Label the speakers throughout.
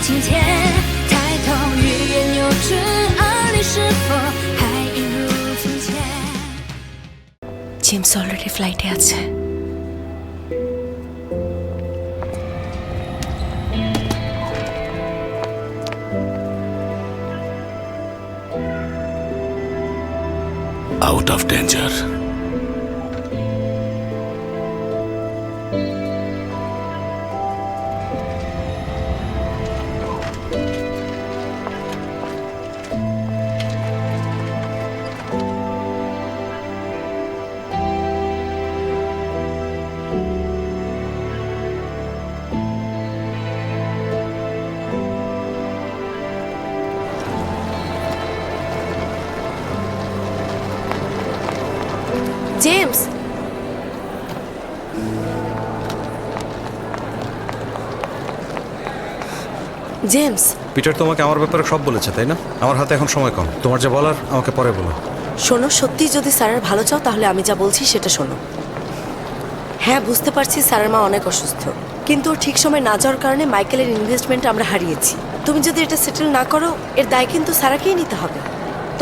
Speaker 1: 情节，抬头欲言又止，而你是否还一如从前？
Speaker 2: James already ফ্লাইটে আছে।
Speaker 3: Out of danger.
Speaker 2: James, James
Speaker 4: Peter তোমাকে আমার ব্যাপারে সব বলেছে, তাই না? আমার হাতে এখন সময় কম, তোমার যা বলার আমাকে পরে বলো।
Speaker 2: শোনো, সত্যি যদি স্যারের ভালো চাও তাহলে আমি যা বলছি সেটা শোনো। হ্যাঁ, বুঝতে পারছি স্যারের মা অনেক অসুস্থ, কিন্তু ওর ঠিক সময় না যাওয়ার কারণে মাইকেলের ইনভেস্টমেন্ট আমরা হারিয়েছি। তুমি যদি এটা সেটেল না করো এর দায় কিন্তু স্যারাকেই নিতে হবে।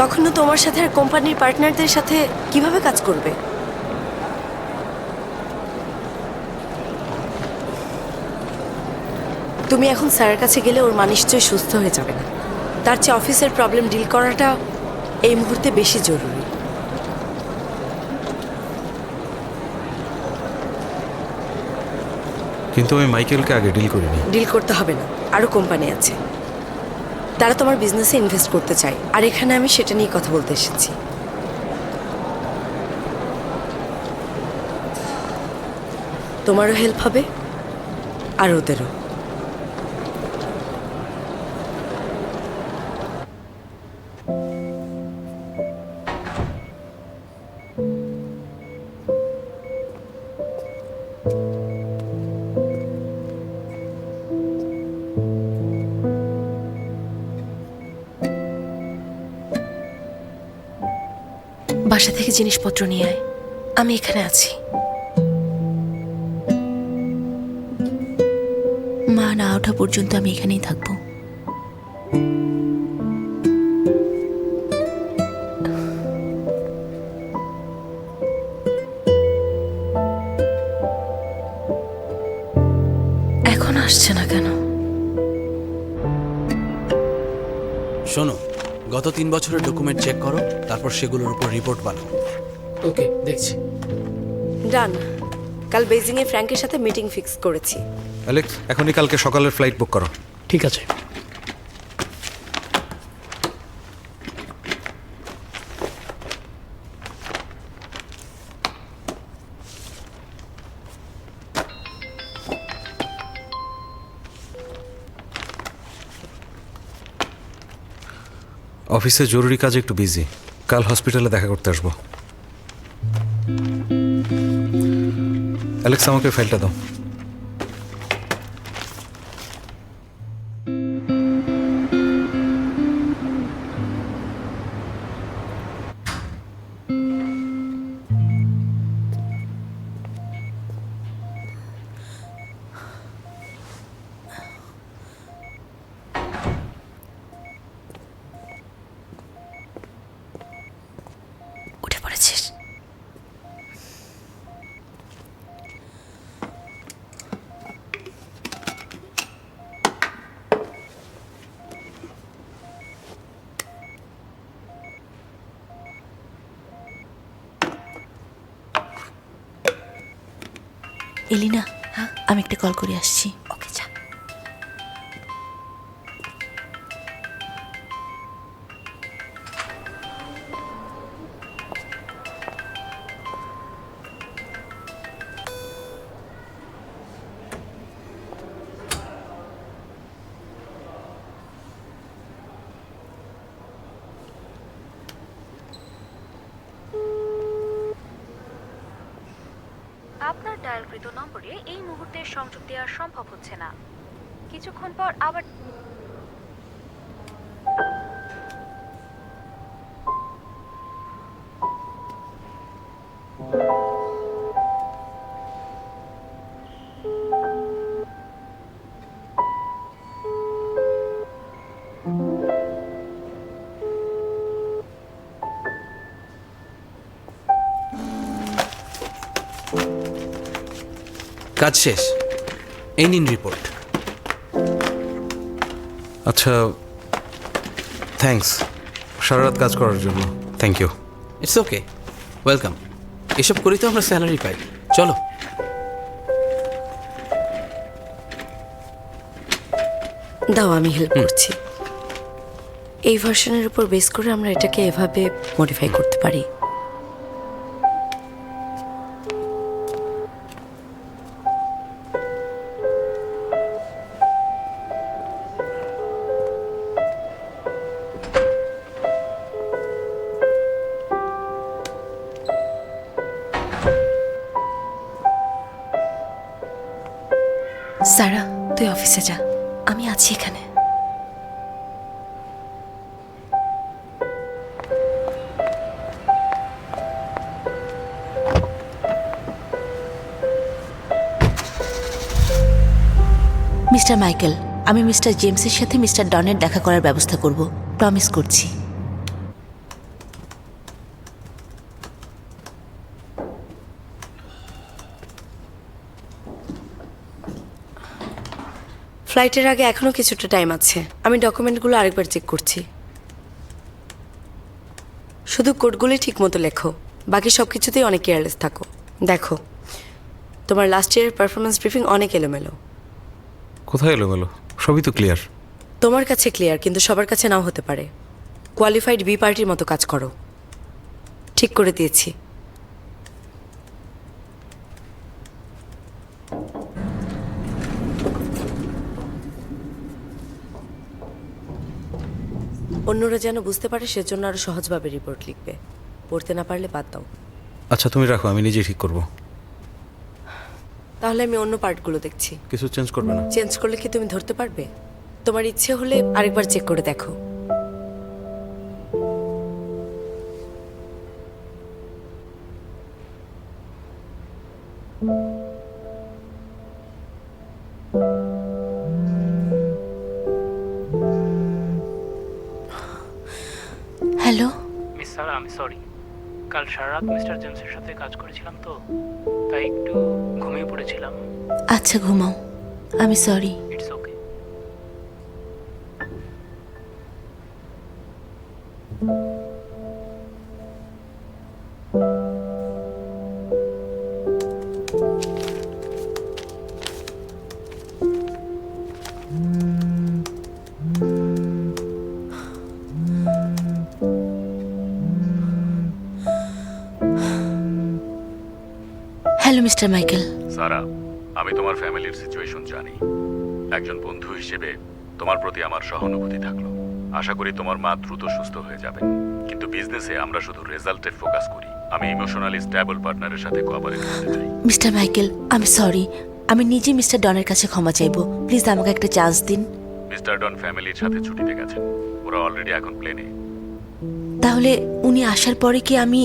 Speaker 2: তখনও তোমার সাথে আর কোম্পানির পার্টনারদের সাথে কিভাবে কাজ করবে? তুমি এখন স্যারের কাছে গেলে ওর মা নিশ্চয়ই সুস্থ হয়ে যাবে না। তার চেয়ে অফিসের প্রবলেম ডিল করাটা এই মুহূর্তে বেশি জরুরি।
Speaker 4: কিন্তু আমি মাইকেলকে আগে ডিল করিনি।
Speaker 2: ডিল করতে হবে না, আরও কোম্পানি আছে, তারা তোমার বিজনেসে ইনভেস্ট করতে চায়, আর এখানে আমি সেটা নিয়ে কথা বলতে এসেছি। তোমারও হেল্প হবে আর ওদেরও। বাসা থেকে জিনিসপত্র নিয়ে আয়, আমি এখানে আছি। মা না ওঠা পর্যন্ত আমি এখানেই থাকবো। এখন আসছে না কেন?
Speaker 5: শোনো, গত 3 বছরের ডকুমেন্ট চেক করো, তারপর সেগুলোর উপর রিপোর্ট বানাও।
Speaker 6: ওকে, দেখছি।
Speaker 2: ডান। কাল বেজিংয়ে ফ্র্যাঙ্কের সাথে মিটিং ফিক্স করেছি।
Speaker 4: অ্যালেক্স, এখনই কালকে সকালের ফ্লাইট বুক করো।
Speaker 6: ঠিক আছে।
Speaker 4: অফিসে জরুরি কাজে একটু বিজি, কাল হসপিটালে দেখা করতে আসবো। অ্যালেক্স, আমাকে ফাইলটা দাও।
Speaker 2: উঠে পড়েছিস? এলিনা, হ্যাঁ, আমি একটা কল করে আসছি। ওকে, যা।
Speaker 7: আপনার ডায়ালকৃত নম্বরে এই মুহূর্তে সংযোগ দেওয়া সম্ভব হচ্ছে না, কিছুক্ষণ পর আবার।
Speaker 5: কাজ শেষ, এই নিন রিপোর্ট।
Speaker 4: আচ্ছা, থ্যাঙ্কস সারা রাত কাজ করার জন্য। Thank you.
Speaker 5: It's okay, welcome. এসব করেই তো আমরা স্যালারি পাই। চলো।
Speaker 2: দাও, আমি হেল্প করছি। এই ভার্সনের উপর বেস করে আমরা এটাকে এভাবে মডিফাই করতে পারি। সারা, তুই অফিসে যা, আমি আছি এখানে।
Speaker 3: মিস্টার মাইকেল, আমি মিস্টার জেমসের সাথে মিস্টার ডনের দেখা করার ব্যবস্থা করব, প্রমিস করছি।
Speaker 2: ফ্লাইটের আগে এখনো কিছুটা টাইম আছে। আমি ডকুমেন্টগুলো আরেকবার চেক করছি। শুধু কোডগুলি ঠিক মতো লেখো, বাকি সব কিছুতেই অনেক কেয়ারলেস থাকো। দেখো, তোমার লাস্ট ইয়ারের পারফরমেন্স ব্রিফিং অনেক এলোমেলো।
Speaker 4: কোথায় এলোমেলো? সবই তো ক্লিয়ার।
Speaker 2: তোমার কাছে ক্লিয়ার, কিন্তু সবার কাছে নাও হতে পারে। কোয়ালিফাইড বি পার্টির মতো কাজ করো। ঠিক করে দিয়েছি। অন্যরা যেন বুঝতে পারে, সেজন্য আরো সহজভাবে রিপোর্ট লিখবে। পড়তে না পারলে বাদ দাও।
Speaker 4: আচ্ছা, তুমি রাখো, আমি নিজেই ঠিক করব।
Speaker 2: তাহলে আমি অন্য পার্টগুলো দেখছি।
Speaker 4: কিছু চেঞ্জ করবে না?
Speaker 2: চেঞ্জ করলে কি তুমি ধরতে পারবে? তোমার ইচ্ছে হলে আরেকবার চেক করে দেখো।
Speaker 3: হ্যালো।
Speaker 6: মিস সারা, আমি সরি। কাল সারা রাত মিস্টার জেমসের সাথে কাজ করেছিলাম তো, তাই একটু ঘুমিয়ে পড়েছিলাম।
Speaker 3: আচ্ছা, ঘুমাও। আমি sorry.
Speaker 6: It's okay.
Speaker 3: Hello mister Michael.
Speaker 8: Sarah, আমি তোমার ফ্যামিলির সিচুয়েশন জানি। একজন বন্ধু হিসেবে তোমার প্রতি আমার সহানুভূতি থাকলো। আশা করি তোমার মা দ্রুত সুস্থ হয়ে যাবেন। কিন্তু বিজনেসে আমরা শুধু রেজাল্টে ফোকাস করি। আমি ইমোশনালি স্ট্যাবল পার্টনারের সাথে কোঅপারেট করতে চাই।
Speaker 3: মিস্টার মাইকেল, আমি সরি। আমি নিজে মিস্টার ডনের কাছে ক্ষমা চাইবো। প্লিজ আমাকে একটা চান্স দিন।
Speaker 8: মিস্টার ডন ফ্যামিলির সাথে ছুটিতে গেছেন। ওরা অলরেডি এখন প্লেনে।
Speaker 3: তাহলে উনি আসার পরে কি আমি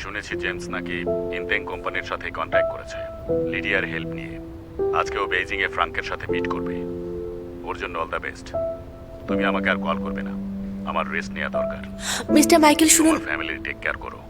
Speaker 8: শুনেছি জেমস নাকি ইনতেং কোম্পানির সাথে কন্ট্যাক্ট করেছে লিডিয়ার হেল্প নিয়ে। আজকে ও বেইজিং এ ফ্রাঙ্কের সাথে মিট করবে। ওর জন্য অল দ্য বেস্ট। তুমি আমাকে আর কল করবে না, আমার রেস্ট নেওয়া দরকার।
Speaker 3: মিস্টার মাইকেল শুনুন।
Speaker 8: তোমার ফ্যামিলির টেক কেয়ার করো।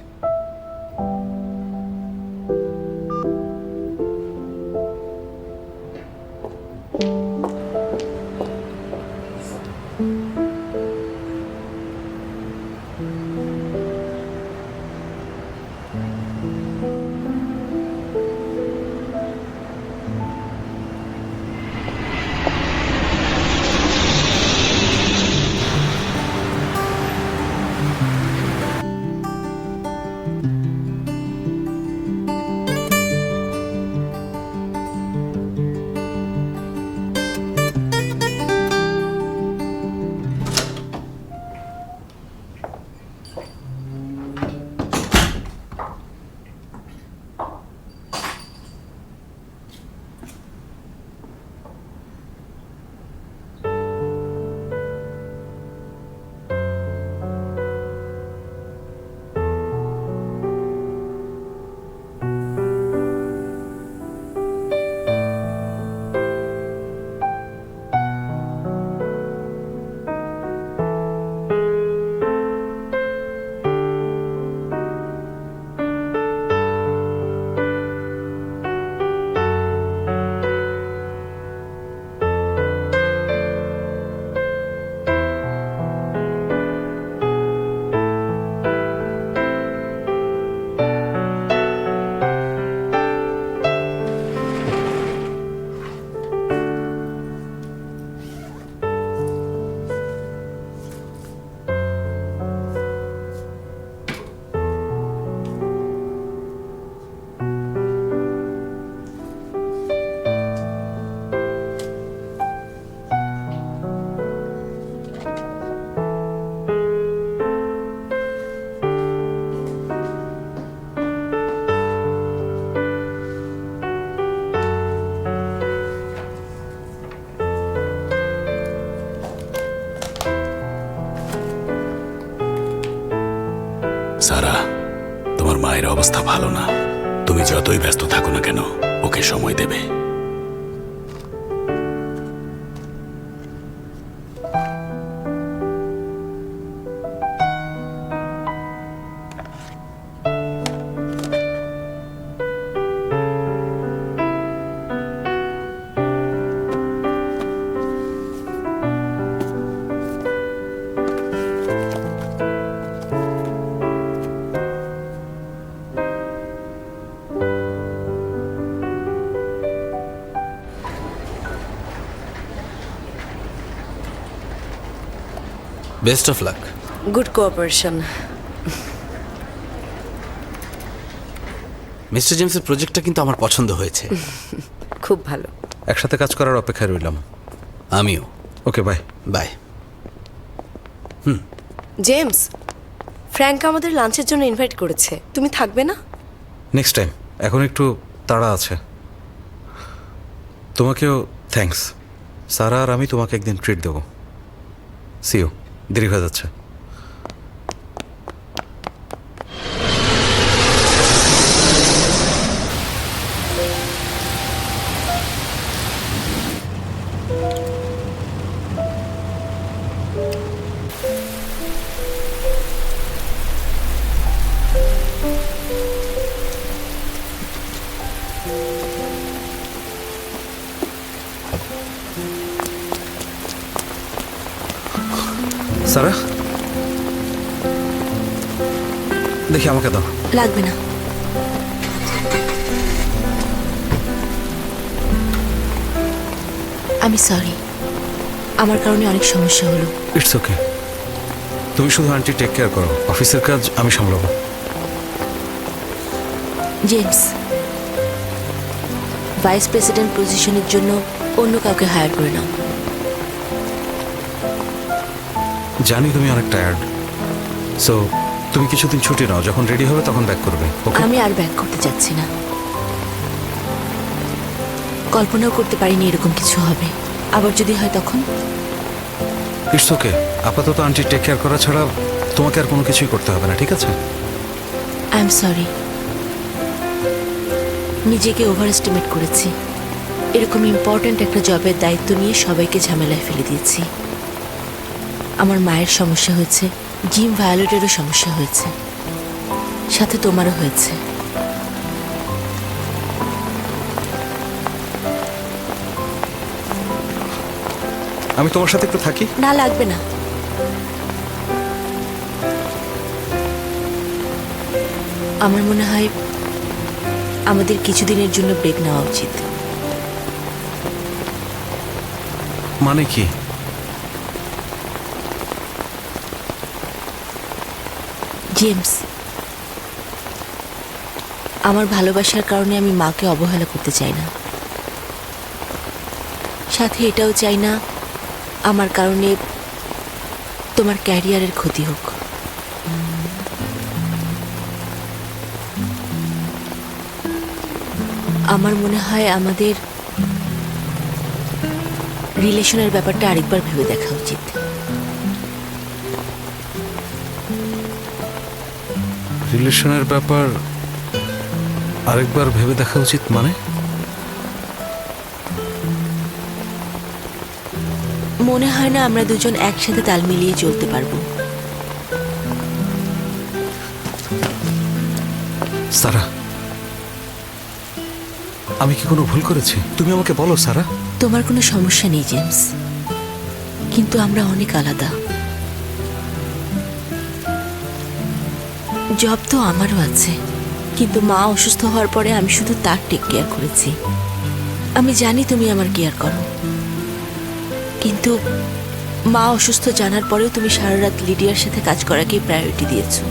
Speaker 8: সারা, তোমার মায়ের অবস্থা ভালো না। তুমি যতই ব্যস্ত থাকো না কেন, ওকে সময় দেবে।
Speaker 5: Best of luck.
Speaker 2: Good cooperation.
Speaker 5: Mister জেমসের প্রজেক্টটা কিন্তু আমার পছন্দ হয়েছে।
Speaker 2: খুব ভালো।
Speaker 4: একসাথে কাজ করার অপেক্ষায় রইলাম।
Speaker 5: আমিও।
Speaker 4: ওকে, বাই।
Speaker 5: বাই।
Speaker 2: জেমস, ফ্র্যাঙ্ক আমাদের লাঞ্চের জন্য ইনভাইট করেছে, তুমি থাকবে না?
Speaker 4: নেক্সট টাইম, এখন একটু তাড়া আছে। তোমাকেও থ্যাঙ্কস। সারা আর আমি তোমাকে একদিন ট্রিট দেবো। See you. দেরি হয়ে যাচ্ছে। সারা, দেখি আমাকে দাও।
Speaker 3: লাগবে না। আমি সরি, আমার কারণে অনেক সমস্যা হলো।
Speaker 4: It's okay. তুমি শুধু আন্টি টেক কেয়ার করো, অফিসের কাজ আমি সামলাবো।
Speaker 3: জেমস, ভাইস প্রেসিডেন্ট পজিশনের জন্য অন্য কাউকে হায়ার করে নাও।
Speaker 4: জানি তুমি অনেক টায়ার্ড, সো তুমি কিছুদিন ছুটি নাও, যখন রেডি হবে তখন ব্যাক করবে। ওকে?
Speaker 3: আমি আর ব্যাক করতে চাচ্ছি না। কল্পনাও করতে পারিনি এরকম কিছু হবে। আবার যদি হয় তখন?
Speaker 4: It's okay. আপাতত আন্টি টেক কেয়ার করা ছাড়া তোমাকে আর কোনো কিছুই করতে হবে না, ঠিক আছে?
Speaker 3: আই এম সরি, নিজেকে ওভার এস্টিমেট করেছি। এরকম ইম্পর্ট্যান্ট একটা জবের দায়িত্ব নিয়ে সবাইকে ঝামেলায় ফেলে দিয়েছি। আমার মায়ের সমস্যা হয়েছে, জিম ভায়োলেটেরও সমস্যা হয়েছে, সাথে তোমারও হয়েছে।
Speaker 4: আমি তোমার সাথে একটু থাকি।
Speaker 3: না, লাগবে না। আমার মনে হয় আমাদের কিছুদিনের জন্য ব্রেক নেওয়া উচিত।
Speaker 4: মানে কি?
Speaker 3: জেমস, আমার ভালোবাসার কারণে আমি মাকে অবহেলা করতে চাই না, সাথে এটাও চাই না আমার কারণে তোমার ক্যারিয়ারের ক্ষতি হোক। আমার মনে হয় আমাদের রিলেশনের ব্যাপারটা আরেকবার ভেবে দেখা উচিত।
Speaker 4: রিলেশনের ব্যাপার আরেকবার ভেবে দেখা উচিত মানে?
Speaker 3: মনে হয় না আমরা দুজন একসাথে তাল মিলিয়ে চলতে পারবো।
Speaker 4: সারা, আমি কি কোনো ভুল করেছি? তুমি আমাকে বলো সারা।
Speaker 3: তোমার কোনো সমস্যা নেই জেমস, কিন্তু আমরা অনেক আলাদা। জব তো আমারও আছে, কিন্তু মা অসুস্থ হওয়ার পরে আমি শুধু তার টেক কেয়ার করেছি। আমি জানি তুমি আমার কেয়ার করো, কিন্তু মা অসুস্থ জানার পরেও তুমি সারা রাত লিডিয়ার সাথে কাজ করাকেই প্রায়োরিটি দিয়েছো।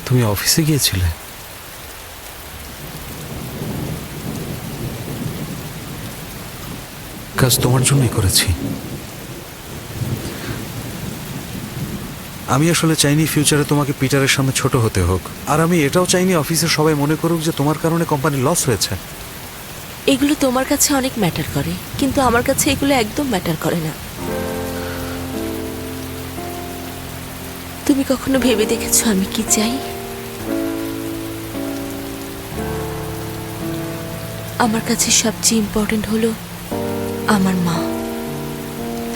Speaker 4: তুমি অফিসে গিয়েছিলে? কাজ তোমার জন্যই করেছি। আমি আসলে চাইনি ফিউচারে তোমাকে পিটারের সামনে ছোট হতে হোক, আর আমি এটাও চাইনি অফিসের সবাই মনে করুক যে তোমার কারণে কোম্পানি লস হয়েছে।
Speaker 3: এগুলো তোমার কাছে অনেক ম্যাটার করে, কিন্তু আমার কাছে এগুলো একদম ম্যাটার করে না। তুমি কখনো ভেবে দেখেছো আমি কি চাই? আমার কাছে সবচেয়ে ইম্পর্টেন্ট হলো আমার মা,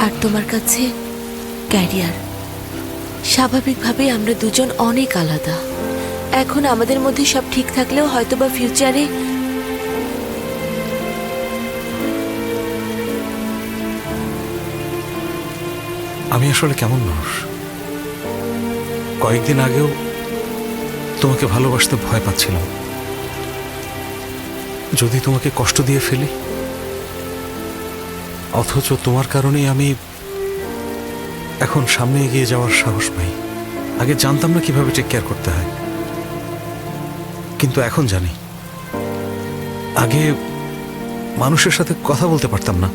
Speaker 3: আর তোমার কাছে ক্যারিয়ার। স্বাভাবিকভাবেই আমরা দুজন অনেক আলাদা। এখন আমাদের মধ্যে সব ঠিক থাকলেও হয়তোবা ফিউচারে
Speaker 4: আমি আসলে কেমন মানুষ, কয়েকদিন আগেও তোমাকে ভালোবাসতে ভয় পাচ্ছিলাম। যদি তোমাকে কষ্ট দিয়ে ফেলি, অথচ তোমার কারণেই আমি এখন সামনে এগিয়ে যাওয়ার সাহস পাই। আগে জানতাম না কিভাবে টেক কেয়ার করতে হয়, কিন্তু এখন জানি। আগে মানুষের সাথে কথা বলতে পারতাম না,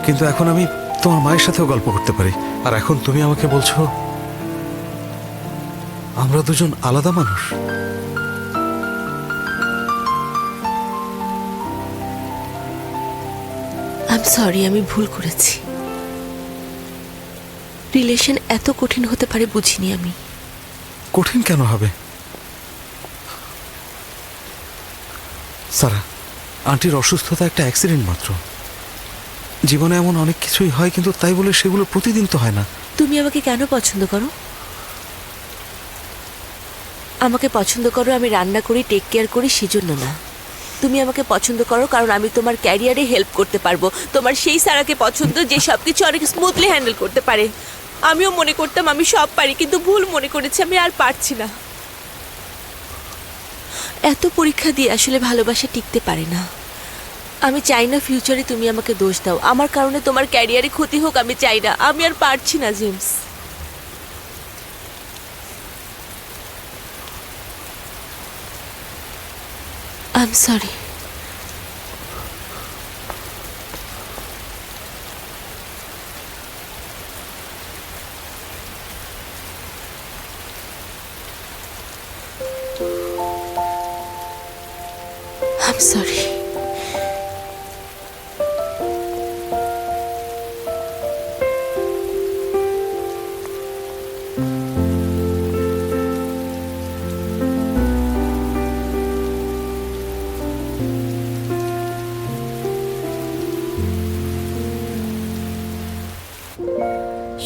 Speaker 4: কিন্তু এখন আমি তোমার মায়ের সাথেও গল্প করতে পারি। আর এখন তুমি আমাকে বলছো আমরা দুজন আলাদা মানুষ।
Speaker 3: আই এম সরি, আমি ভুল করেছি। রিলেশন এত কঠিন হতে পারে বুঝিনি আমি।
Speaker 4: কঠিন কেন হবে? সারা, আন্টির অসুস্থতা একটা অ্যাক্সিডেন্ট মাত্র। জীবনে এমন অনেক কিছুই হয়, কিন্তু তাই বলে সেগুলো প্রতিদিন তো হয় না।
Speaker 3: তুমি আমাকে কেন পছন্দ করো? আমাকে পছন্দ করো আমি রান্না করি, টেক কেয়ার করি, সেজন্য না। তুমি আমাকে পছন্দ করো কারণ আমি তোমার ক্যারিয়ারে হেল্প করতে পারবো। তোমার সেই সারাকে পছন্দ যে সবকিছু অনেক স্মুথলি হ্যান্ডেল করতে পারে। আমিও মনে করতাম আমি সব পারি, কিন্তু ভুল মনে করেছি আমি আর পারছি না। এত পরীক্ষা দিয়ে আসলে ভালোবাসা টিকতে পারে না। আমি চাই না ফিউচারে তুমি আমাকে দোষ দাও, আমার কারণে তোমার ক্যারিয়ারে ক্ষতি হোক আমি চাই না। আমি আর পারছি না James. I am sorry. I'm sorry.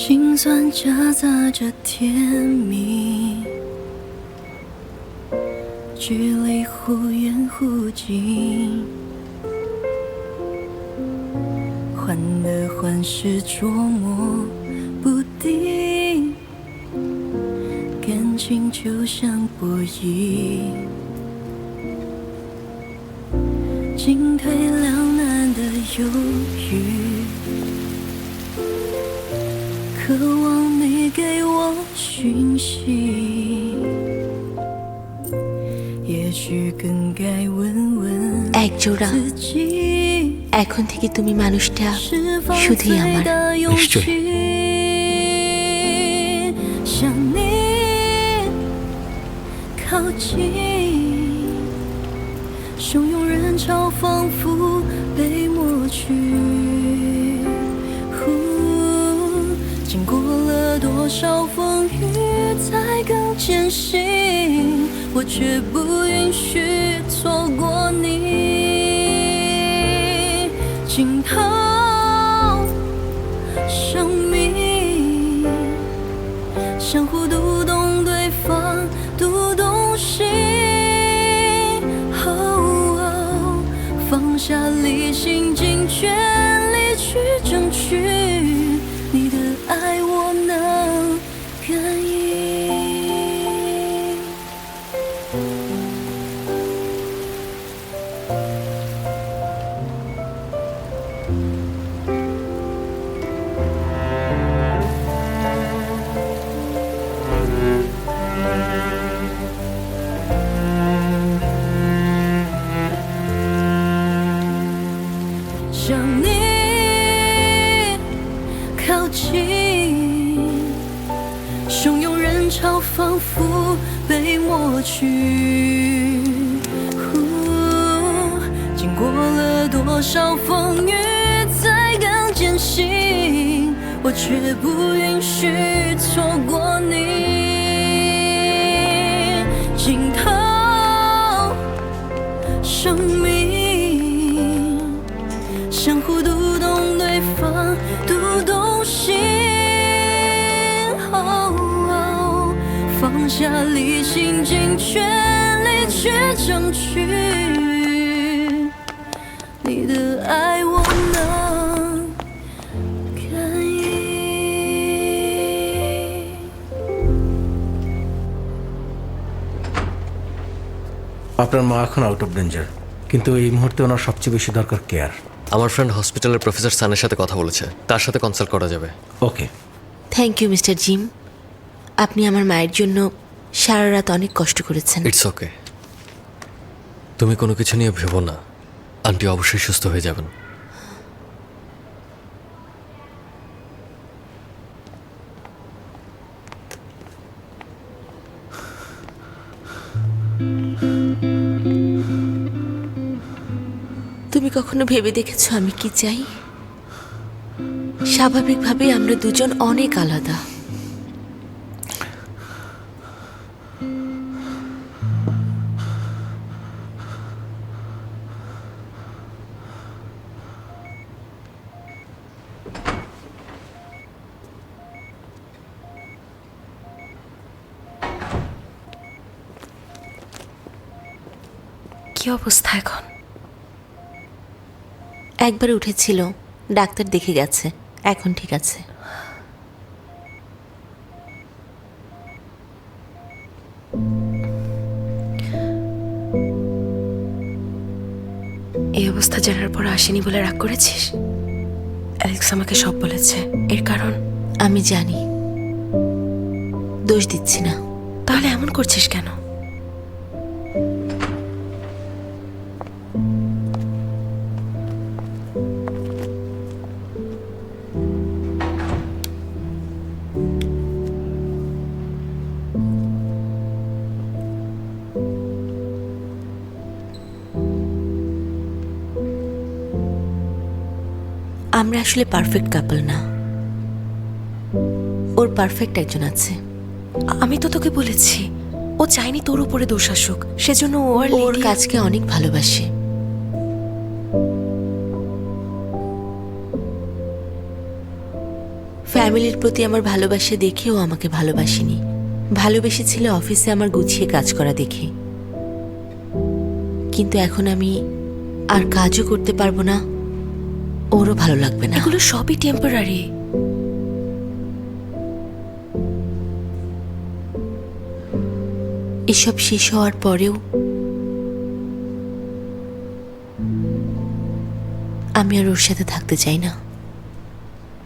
Speaker 1: 心酸夹杂着甜蜜，距离忽远忽近，患得患失捉摸不定，感情就像博弈，进退两难的犹豫，渴望你给我讯息，也许更该问问
Speaker 3: একজোড়া
Speaker 1: 自己，
Speaker 3: এখন থেকে তুমি মানুষটা
Speaker 1: 是否
Speaker 3: শুধুই
Speaker 1: 最
Speaker 3: আমার।
Speaker 1: 大勇气
Speaker 4: নিশ্চয়ই।
Speaker 1: 向你靠近，汹涌人潮仿佛被抹去。经过了多少风雨才更坚信，我却不允许错过你。惊涛生命，相互读懂对方，读懂心。放下理性，尽全力去争取。你的爱我能感应，向你靠近，汹涌人潮仿佛被抹去。过了多少风雨才更坚信，我却不允许错过你。尽头生命，相互读懂对方，读懂心。放下理性，尽全力去争取你的爱，我能感应。
Speaker 9: আপনার মা এখন আউট অফ ডেঞ্জার, কিন্তু এই মুহূর্তে ওনার সবচেয়ে বেশি দরকার কেয়ার।
Speaker 10: আমার ফ্রেন্ড হসপিটালের প্রফেসর সানের সাথে কথা বলেছে, তার সাথে কনসাল্ট করা যাবে।
Speaker 9: ওকে,
Speaker 3: থ্যাংক ইউ মিস্টার জিম। আপনি আমার মায়ের জন্য সারা রাত অনেক কষ্ট করেছেন।
Speaker 10: ইটস ওকে, তুমি কোনো কিছু নিয়ে ভেবো না, আন্টি অবশ্যই সুস্থ হয়ে যাবেন।
Speaker 3: তুমি কখনো ভেবে দেখেছো আমি কি চাই? স্বাভাবিকভাবে আমরা দুজন অনেক আলাদা।
Speaker 2: কি অবস্থা এখন?
Speaker 3: একবার উঠেছিল, ডাক্তার দেখে গেছে, এখন ঠিক আছে।
Speaker 2: এই অবস্থা জানার পর আসেনি বলে রাগ করেছিস? অ্যালেক্স আমাকে সব বলেছে, এর কারণ
Speaker 3: আমি জানি, দোষ দিচ্ছি না।
Speaker 2: তাহলে এমন করছিস কেন?
Speaker 3: আমরা আসলে পারফেক্ট কাপল না, ওর পারফেক্ট একজন আছে।
Speaker 2: আমি তো তোকে বলেছি, ও চাইনি তোর উপরে দোষ আসুক, সেজন্য
Speaker 3: ওর কাজকে অনেক ভালোবাসে। ফ্যামিলির প্রতি আমার ভালোবাসা দেখে ও আমাকে ভালোবাসেনি, ভালোবেসেছিল অফিসে আমার গুছিয়ে কাজ করা দেখে। কিন্তু এখন আমি আর কাজও করতে পারবো না, ওরও ভালো লাগবে না।
Speaker 2: এগুলো সবই টেম্পোরারি।
Speaker 3: এসব শেষ হওয়ার পরেও আমি আর ওর সাথে থাকতে চাই না।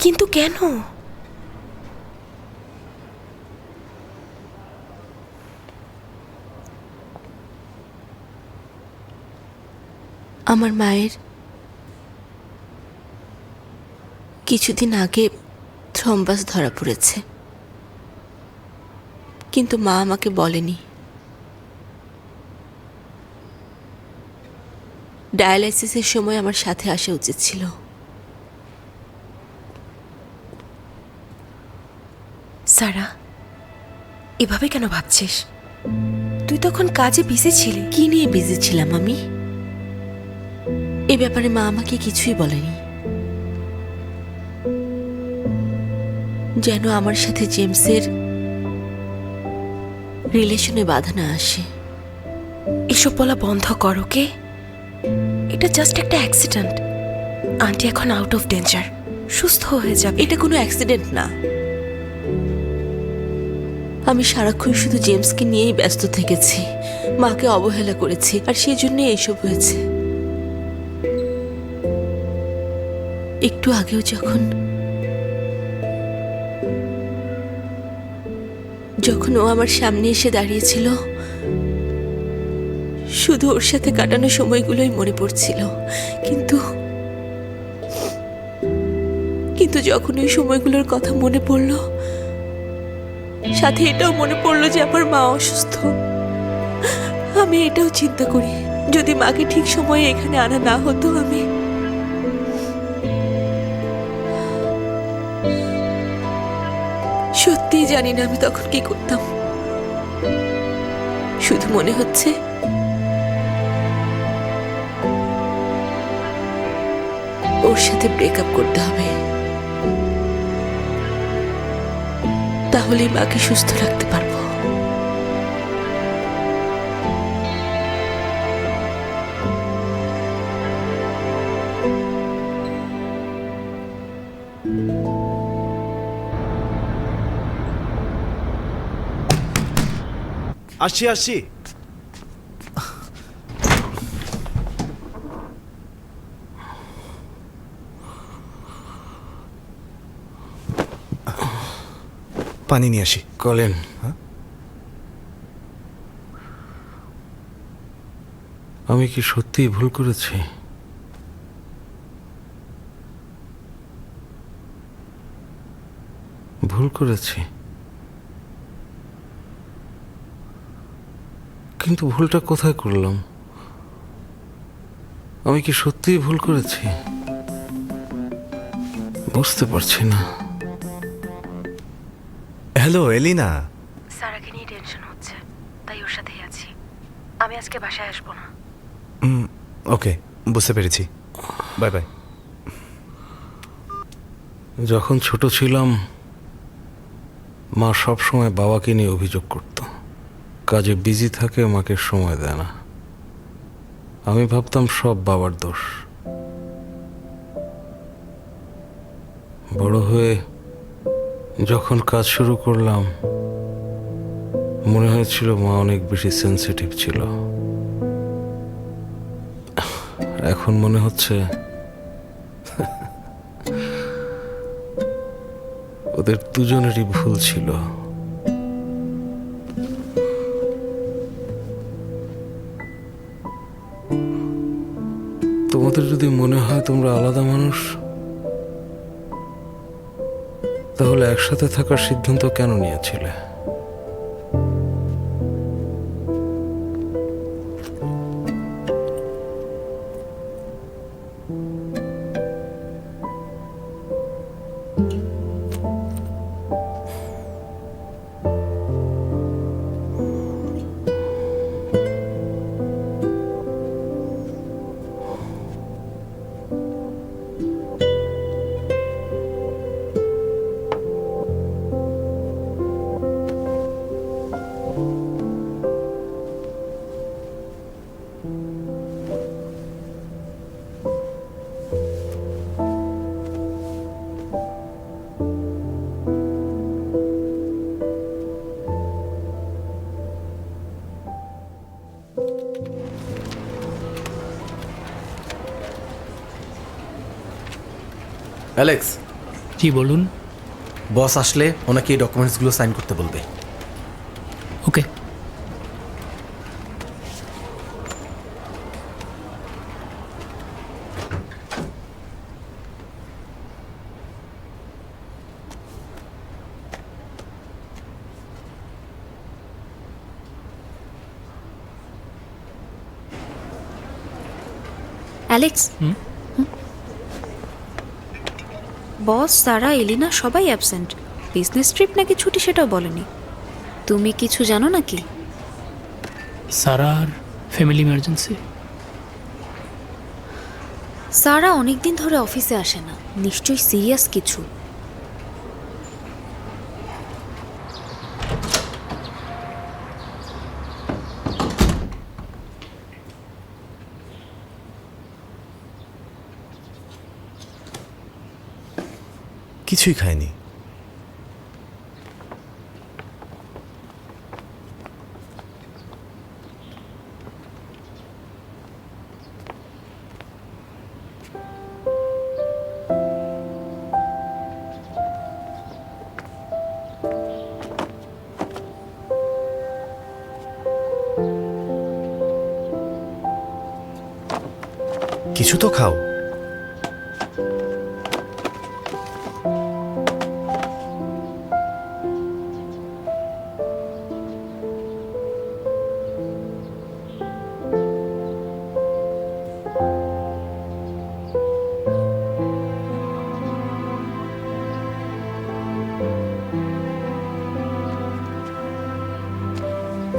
Speaker 2: কিন্তু কেন?
Speaker 3: আমার মায়ের কিছুদিন আগে থ্রম্বাস ধরা পড়েছে, কিন্তু মা আমাকে বলেনি। ডায়ালাইসিসের সময় আমার সাথে আসা উচিত ছিল।
Speaker 2: সারা, এভাবে কেন ভাবছিস? তুই তখন কাজে বিজি ছিলি।
Speaker 3: কি নিয়ে বিজি ছিলাম আমি? এ ব্যাপারে মা আমাকে কিছুই বলেনি, যেন আমার সাথে জেমসের রিলেশনে বাধা না আসে।
Speaker 2: এসব বলা বন্ধ কর, ওকে? এটা জাস্ট একটা অ্যাক্সিডেন্ট। আন্টি এখন আউট অফ ডেঞ্জার, সুস্থ হয়ে যাবে।
Speaker 3: এটা কোনো অ্যাক্সিডেন্ট না। আমি সারাক্ষণ শুধু জেমসকে নিয়েই ব্যস্ত থেকেছি, মাকে অবহেলা করেছি, আর সেই জন্য এইসব হয়েছে। একটু আগেও যখন ও আমার সামনে এসে দাঁড়িয়েছিল, শুধু ওর সাথে কাটানো সময়গুলোই মনে পড়ছিল। কিন্তু যখন ওই সময়গুলোর কথা মনে পড়ল, সাথে এটাও মনে পড়লো যে আমার মা অসুস্থ। আমি এটাও চিন্তা করি যদি মাকে ঠিক সময়ে এখানে আনা না হতো, আমি সত্যিই জানি না আমি তখন কি করতাম। শুধু মনে হচ্ছে ওর সাথে ব্রেকআপ করতে হবে, তাহলেই মাকে সুস্থ রাখতে পারবো।
Speaker 11: আসছি আসছি। পানি নিয়ে আসি।
Speaker 4: কলেন, আমি কি সত্যিই ভুল করেছি? ভুল করেছি, কিন্তু ভুলটা কোথায় করলাম? আমি কি সত্যিই ভুল করেছি? বুঝতে পারছি না।
Speaker 11: হ্যালো এলিনা।
Speaker 7: সারাকে নিয়ে টেনশন হচ্ছে, তাই ওর সাথেই আছি। আমি আজকে বাসায় আসবো না।
Speaker 11: ওকে, বুঝতে পেরেছি। Bye bye.
Speaker 4: যখন ছোট ছিলাম, মা সব সময় বাবাকে নিয়ে অভিযোগ করত, কাজে বিজি থাকে, মাকে সময় দেয় না। আমি ভাবতাম সব বাবার দোষ। বড় হয়ে যখন কাজ শুরু করলাম, মনে হয়েছিল মা অনেক বেশি সেন্সিটিভ ছিল। এখন মনে হচ্ছে ওদের দুজনেরই ভুল ছিল। তোমাদের যদি মনে হয় তোমরা আলাদা মানুষ, তাহলে একসাথে থাকার সিদ্ধান্ত কেন নিয়েছিলে?
Speaker 9: অ্যালেক্স,
Speaker 6: জি বলুন।
Speaker 9: বস আসলে ওনাকে এই ডকুমেন্টসগুলো সাইন করতে বলবে।
Speaker 6: ওকে।
Speaker 7: অ্যালেক্স, বস, সারা, এলিনা সবাই অ্যাবসেন্ট। বিজনেস ট্রিপ নাকি ছুটি সেটাও বলেনি। তুমি কিছু জানো নাকি?
Speaker 6: সারার ফ্যামিলি ইমার্জেন্সি।
Speaker 7: সারা অনেকদিন ধরে অফিসে আসে না, নিশ্চয়ই সিরিয়াস কিছু।
Speaker 11: কিছুই খায়নি। কিছু তো খাও।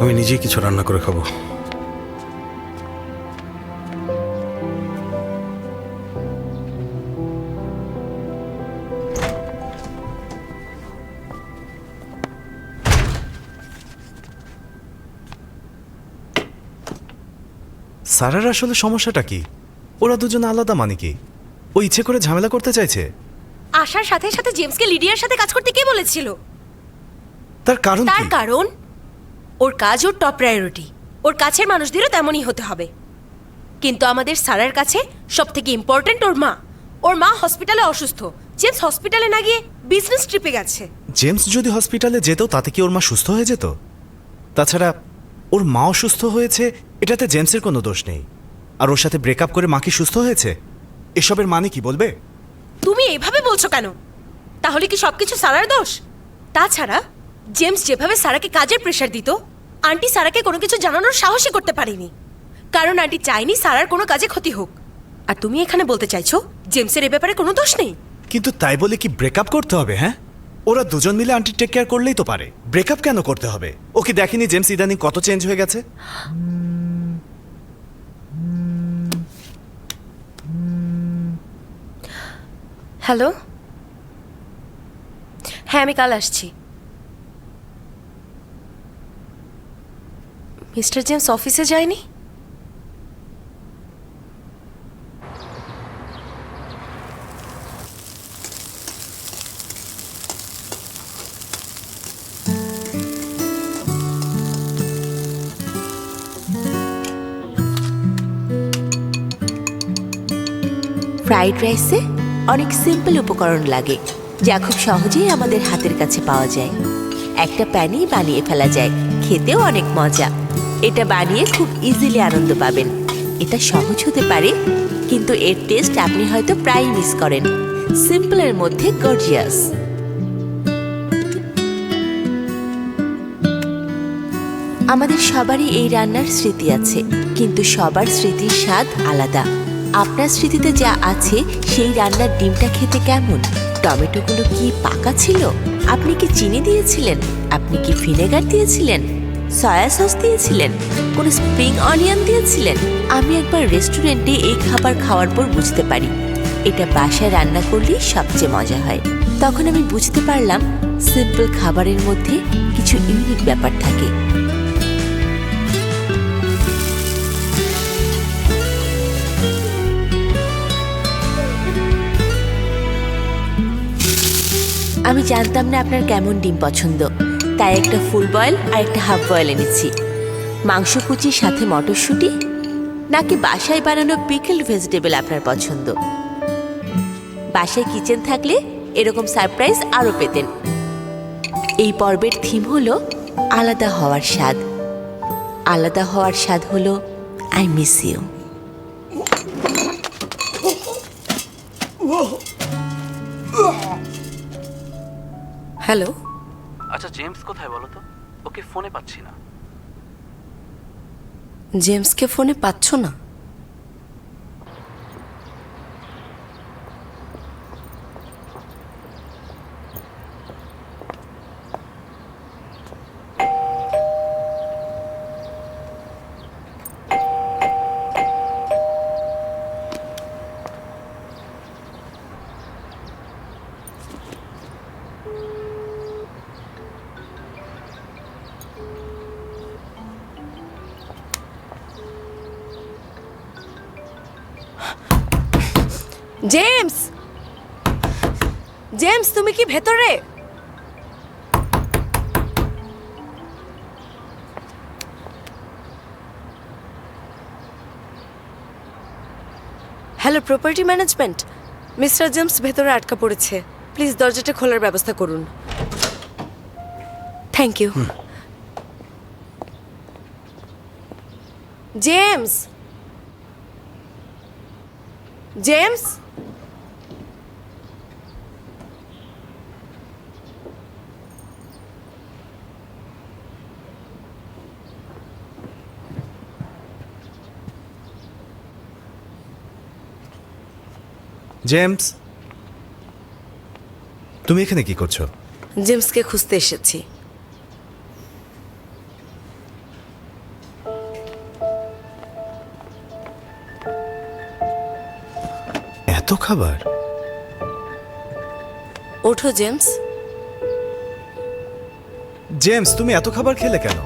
Speaker 4: আমি নিজেই কিছু রান্না করে খাবো।
Speaker 11: সারার আসলে সমস্যাটা কি? ওরা দুজন আলাদা মানে কি? ও ইচ্ছে করে ঝামেলা করতে চাইছে?
Speaker 2: আসার সাথে সাথে জেমসকে লিডিয়ার সাথে কাজ করতে কে বলেছিল?
Speaker 11: তার কারণ
Speaker 2: তার
Speaker 11: কি?
Speaker 2: কারণ ওর কাজ ওর টপ প্রায়োরিটি। ওর কাছের মানুষদেরও তেমনই হতে হবে। কিন্তু আমাদের সারার কাছে সবথেকে ইম্পর্ট্যান্ট ওর মা। ওর মা হসপিটালে অসুস্থ। জেমস হসপিটালে না গিয়ে বিজনেস ট্রিপে গেছে।
Speaker 11: জেমস যদি হসপিটালে যেত তাতে কি ওর মা সুস্থ হয়ে যেত? তাছাড়া ওর মা অসুস্থ হয়েছে এটাতে জেমসের কোনো দোষ নেই। আর ওর সাথে ব্রেকআপ করে মা কি সুস্থ হয়েছে? এসবের মানে কি বলবে?
Speaker 2: তুমি এভাবে বলছো কেন? তাহলে কি সবকিছু সারার দোষ? তাছাড়া জেমস যেভাবে সারাকে কাজের প্রেশার দিত, আন্টি সারাকে কোনো কিছু জানানোর সাহসই করতে পারেনি। কারণ আন্টি চাইনি সারার কোনো কাজে ক্ষতি হোক। আর তুমি এখানে বলতে চাইছো জেমসের এ ব্যাপারে কোনো দোষ নেই?
Speaker 11: কিন্তু তাই বলে কি ব্রেকআপ করতে হবে? হ্যাঁ, ওরা দুজন মিলে আন্টি টেক কেয়ার করলেই তো পারে। ব্রেকআপ কেন করতে হবে? ও কি দেখেনি জেমস ইদানিং কত চেঞ্জ হয়ে গেছে?
Speaker 2: হ্যালো, হ্যাঁ আমি কাল আসছি। মিস্টার জেমস অফিসে যায়নি?
Speaker 3: ফ্রাইড রাইসে অনেক সিম্পল উপকরণ লাগে, যা খুব সহজেই আমাদের হাতের কাছে পাওয়া যায়। একটা প্যানেই বানিয়ে ফেলা যায়, খেতেও অনেক মজা। এটা বানিয়ে খুব ইজিলি আনন্দ পাবেন। এটা সহজ হতে পারে, কিন্তু এর টেস্ট আপনি হয়তো প্রায়ই মিস করেন। সিম্পলের মধ্যে গর্জিয়াস। আমাদের সবারই এই রান্নার স্মৃতি আছে, কিন্তু সবার স্মৃতির স্বাদ আলাদা। আপনার স্মৃতিতে যা আছে, সেই রান্নার ডিমটা খেতে কেমন? টমেটোগুলো কি পাকা ছিল? আপনি কি চিনি দিয়েছিলেন? আপনি কি ভিনেগার দিয়েছিলেন? সয়া সস দিয়েছিলেন? কোনো স্প্রিং অনিয়ন দিয়েছিলেন? আমি একবার রেস্টুরেন্টে এই খাবার খাওয়ার পর বুঝতে পারি এটা বাসায় রান্না করলেই সবচেয়ে মজা হয়। তখন আমি বুঝতে পারলাম সিম্পল খাবারের মধ্যে কিছু ইউনিক ব্যাপার থাকে। আমি জানতাম না আপনার কেমন ডিম পছন্দ, তাই একটা ফুল বয়েল আর একটা হাফ বয়েল এনেছি। মাংস কুচির সাথে মটরশুঁটি নাকি বাসায় বানানো পিকলড ভেজিটেবল আপনার পছন্দ? বাসায় কিচেন থাকলে এরকম সারপ্রাইজ আরও পেতেন। এই পর্বের থিম হলো আলাদা হওয়ার স্বাদ। আলাদা হওয়ার স্বাদ হলো আই মিস ইউ।
Speaker 2: হ্যালো,
Speaker 5: আচ্ছা জেমস কোথায় বলো তো? ওকে ফোনে পাচ্ছি না।
Speaker 2: জেমসকে ফোনে পাচ্ছ না? জেমস, জেমস তুমি কি ভেতরে? Hello, property management. Mister James ভেতরে আটকা পড়েছে। প্লিজ দরজাটা খোলার ব্যবস্থা করুন। Thank you. James, James,
Speaker 11: James, তুমি এখানে কি করছো?
Speaker 2: জেমসকে খুঁজতে এসেছি।
Speaker 11: খাবার?
Speaker 2: ওঠো জেমস।
Speaker 11: জেমস, তুমি এত খাবার খেলে কেন?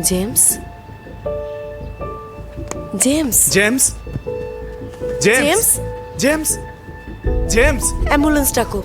Speaker 2: James, James,
Speaker 11: James, James,
Speaker 2: James,
Speaker 11: James, James.
Speaker 2: Ambulance ডাকো।